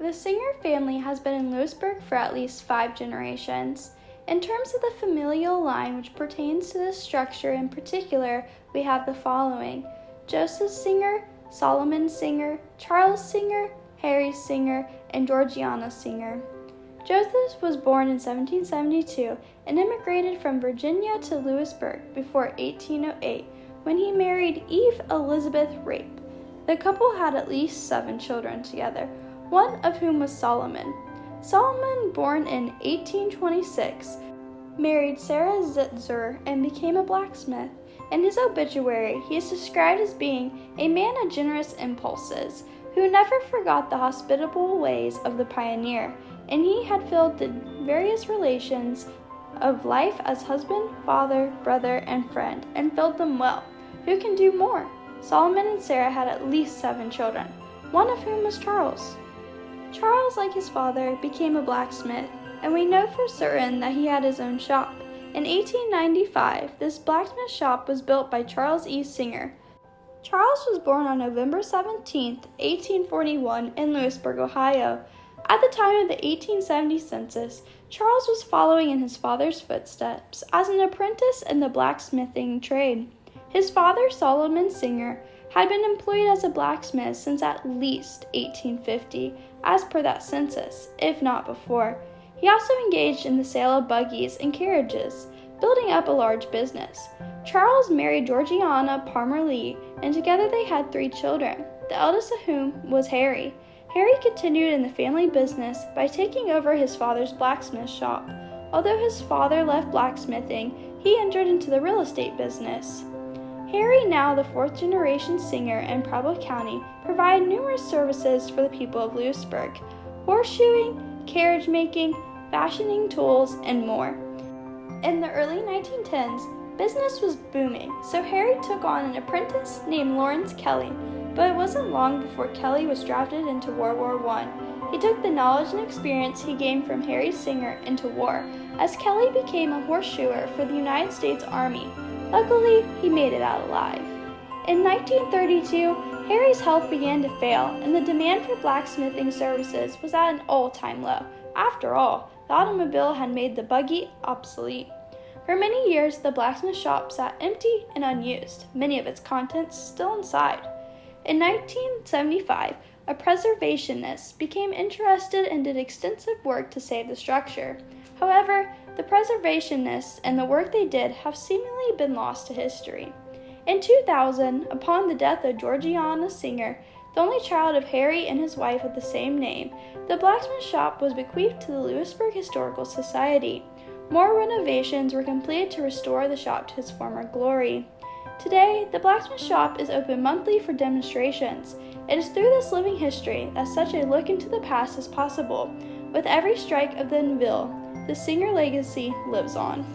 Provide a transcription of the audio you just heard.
The Singer family has been in Lewisburg for at least 5 generations. In terms of the familial line which pertains to this structure in particular, we have the following: Joseph Singer, Solomon Singer, Charles Singer, Harry Singer, and Georgianna Singer. Joseph was born in 1772 and immigrated from Virginia to Lewisburg before 1808 when he married Eve Elizabeth Rape. The couple had at least 7 children together, one of whom was Solomon. Solomon, born in 1826, married Sarah Zitzer and became a blacksmith. In his obituary, he is described as being a man of generous impulses, who never forgot the hospitable ways of the pioneer, and he had filled the various relations of life as husband, father, brother, and friend, and filled them well. Who can do more? Solomon and Sarah had at least 7 children, one of whom was Charles. Charles, like his father, became a blacksmith, and we know for certain that he had his own shop. In 1895, this blacksmith shop was built by Charles E. Singer. Charles was born on November 17, 1841, in Lewisburg, Ohio. At the time of the 1870 census, Charles was following in his father's footsteps as an apprentice in the blacksmithing trade. His father, Solomon Singer, had been employed as a blacksmith since at least 1850, as per that census, if not before. He also engaged in the sale of buggies and carriages, building up a large business. Charles married Georgianna Palmer Lee, and together they had 3 children, the eldest of whom was Harry. Harry continued in the family business by taking over his father's blacksmith shop. Although his father left blacksmithing, he entered into the real estate business. Harry, now the 4th generation Singer in Preble County, provided numerous services for the people of Lewisburg: horseshoeing, carriage making, fashioning tools, and more. In the early 1910s, business was booming, so Harry took on an apprentice named Lawrence Kelly, but it wasn't long before Kelly was drafted into World War I. He took the knowledge and experience he gained from Harry Singer into war, as Kelly became a horseshoer for the United States Army. Luckily, he made it out alive. In 1932, Harry's health began to fail, and the demand for blacksmithing services was at an all-time low. After all, the automobile had made the buggy obsolete. For many years, the blacksmith shop sat empty and unused, many of its contents still inside. In 1975, a preservationist became interested and did extensive work to save the structure. However, the preservationists and the work they did have seemingly been lost to history. In 2000, upon the death of Georgianna Singer, the only child of Harry and his wife with the same name, the blacksmith shop was bequeathed to the Lewisburg Historical Society. More renovations were completed to restore the shop to its former glory. Today, the blacksmith shop is open monthly for demonstrations. It is through this living history that such a look into the past is possible. With every strike of the anvil, the Singer legacy lives on.